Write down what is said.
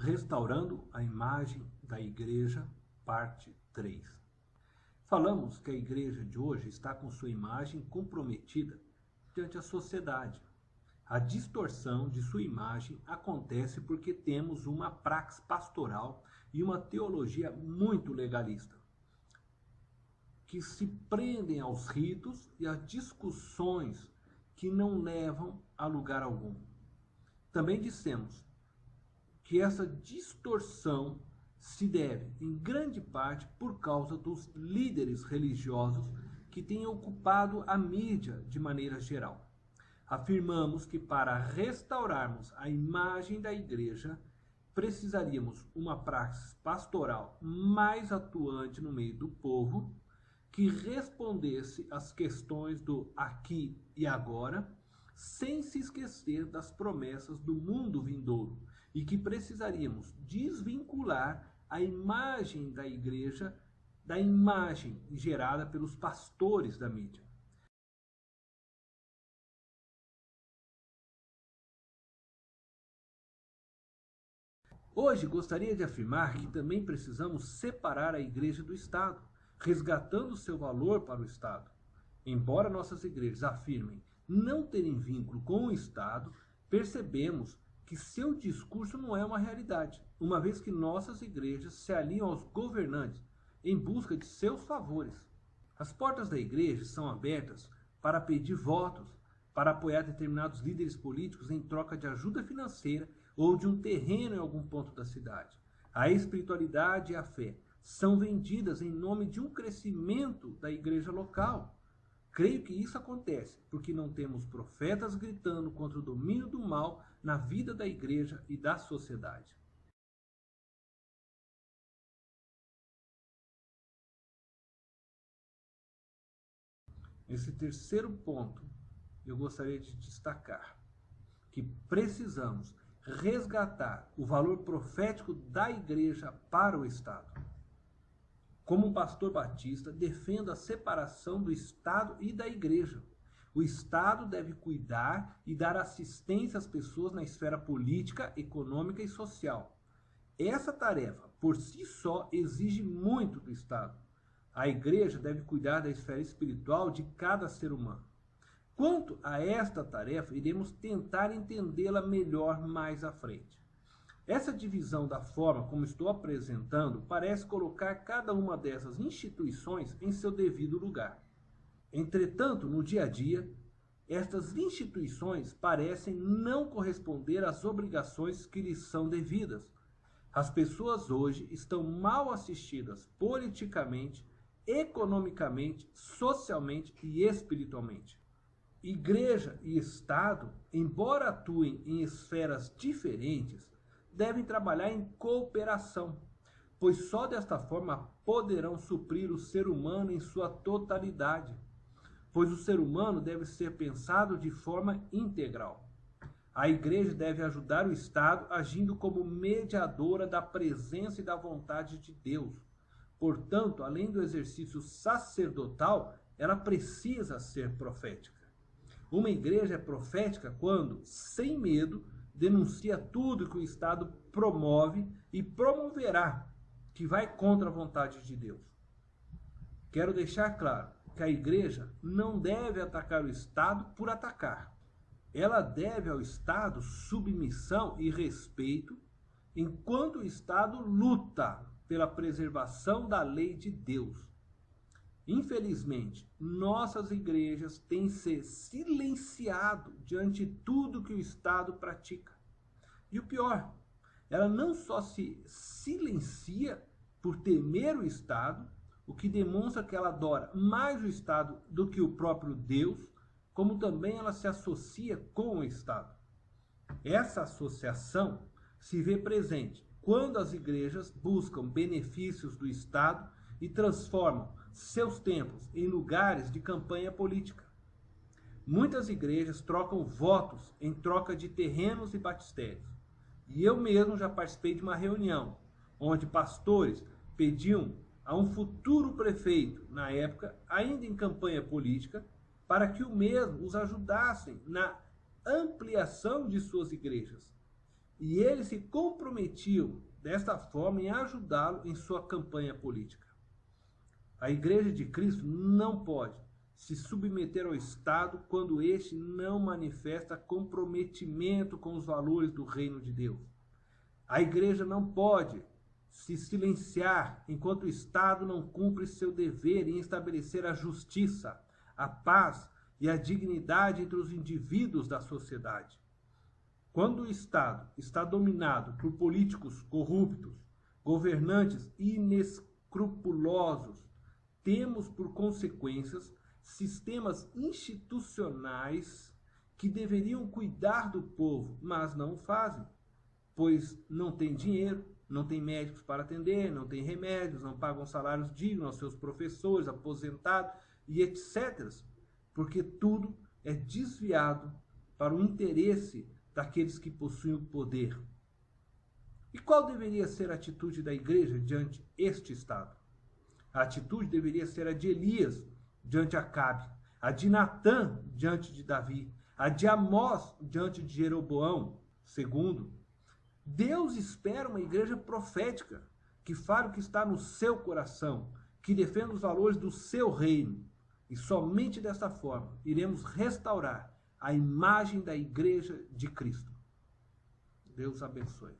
Restaurando a imagem da igreja, parte 3. Falamos que a igreja de hoje está com sua imagem comprometida diante a sociedade. A distorção de sua imagem acontece porque temos uma praxis pastoral e uma teologia muito legalista, que se prendem aos ritos e às discussões que não levam a lugar algum. Também dissemos que essa distorção se deve, em grande parte, por causa dos líderes religiosos que têm ocupado a mídia de maneira geral. Afirmamos que para restaurarmos a imagem da igreja, precisaríamos uma praxis pastoral mais atuante no meio do povo, que respondesse às questões do aqui e agora, sem se esquecer das promessas do mundo vindouro, e que precisaríamos desvincular a imagem da igreja da imagem gerada pelos pastores da mídia. Hoje gostaria de afirmar que também precisamos separar a igreja do Estado, resgatando seu valor para o Estado. Embora nossas igrejas afirmem não terem vínculo com o Estado, percebemos que seu discurso não é uma realidade, uma vez que nossas igrejas se aliam aos governantes em busca de seus favores. As portas da igreja são abertas para pedir votos, para apoiar determinados líderes políticos em troca de ajuda financeira ou de um terreno em algum ponto da cidade. A espiritualidade e a fé são vendidas em nome de um crescimento da igreja local. Creio que isso acontece porque não temos profetas gritando contra o domínio do mal na vida da igreja e da sociedade. Esse terceiro ponto, eu gostaria de destacar que precisamos resgatar o valor profético da igreja para o Estado. Como um pastor batista, defendo a separação do Estado e da igreja. O Estado deve cuidar e dar assistência às pessoas na esfera política, econômica e social. Essa tarefa, por si só, exige muito do Estado. A igreja deve cuidar da esfera espiritual de cada ser humano. Quanto a esta tarefa, iremos tentar entendê-la melhor mais à frente. Essa divisão da forma como estou apresentando parece colocar cada uma dessas instituições em seu devido lugar. Entretanto, no dia a dia, estas instituições parecem não corresponder às obrigações que lhes são devidas. As pessoas hoje estão mal assistidas politicamente, economicamente, socialmente e espiritualmente. Igreja e Estado, embora atuem em esferas diferentes, devem trabalhar em cooperação, pois só desta forma poderão suprir o ser humano em sua totalidade, pois o ser humano deve ser pensado de forma integral. A igreja deve ajudar o Estado agindo como mediadora da presença e da vontade de Deus. Portanto, além do exercício sacerdotal, ela precisa ser profética. Uma igreja é profética quando, sem medo, denuncia tudo que o Estado promove e promoverá, que vai contra a vontade de Deus. Quero deixar claro que a igreja não deve atacar o Estado por atacar. Ela deve ao Estado submissão e respeito, enquanto o Estado luta pela preservação da lei de Deus. Infelizmente, nossas igrejas têm se silenciado diante de tudo que o Estado pratica. E o pior, ela não só se silencia por temer o Estado, o que demonstra que ela adora mais o Estado do que o próprio Deus, como também ela se associa com o Estado. Essa associação se vê presente quando as igrejas buscam benefícios do Estado e transformam seus templos em lugares de campanha política. Muitas igrejas trocam votos em troca de terrenos e batistérios. E eu mesmo já participei de uma reunião onde pastores pediam a um futuro prefeito, na época, ainda em campanha política, para que o mesmo os ajudassem na ampliação de suas igrejas. E eles se comprometiam desta forma em ajudá-lo em sua campanha política. A Igreja de Cristo não pode se submeter ao Estado quando este não manifesta comprometimento com os valores do reino de Deus. A Igreja não pode se silenciar enquanto o Estado não cumpre seu dever em estabelecer a justiça, a paz e a dignidade entre os indivíduos da sociedade. Quando o Estado está dominado por políticos corruptos, governantes inescrupulosos, temos por consequências sistemas institucionais que deveriam cuidar do povo, mas não o fazem, pois não têm dinheiro, não tem médicos para atender, não tem remédios, não pagam salários dignos aos seus professores, aposentados e etc. Porque tudo é desviado para o interesse daqueles que possuem o poder. E qual deveria ser a atitude da igreja diante este estado? A atitude deveria ser a de Elias diante Acabe, a de Natã diante de Davi, a de Amós diante de Jeroboão II. Deus espera uma igreja profética, que fale o que está no seu coração, que defenda os valores do seu reino. E somente desta forma iremos restaurar a imagem da igreja de Cristo. Deus abençoe.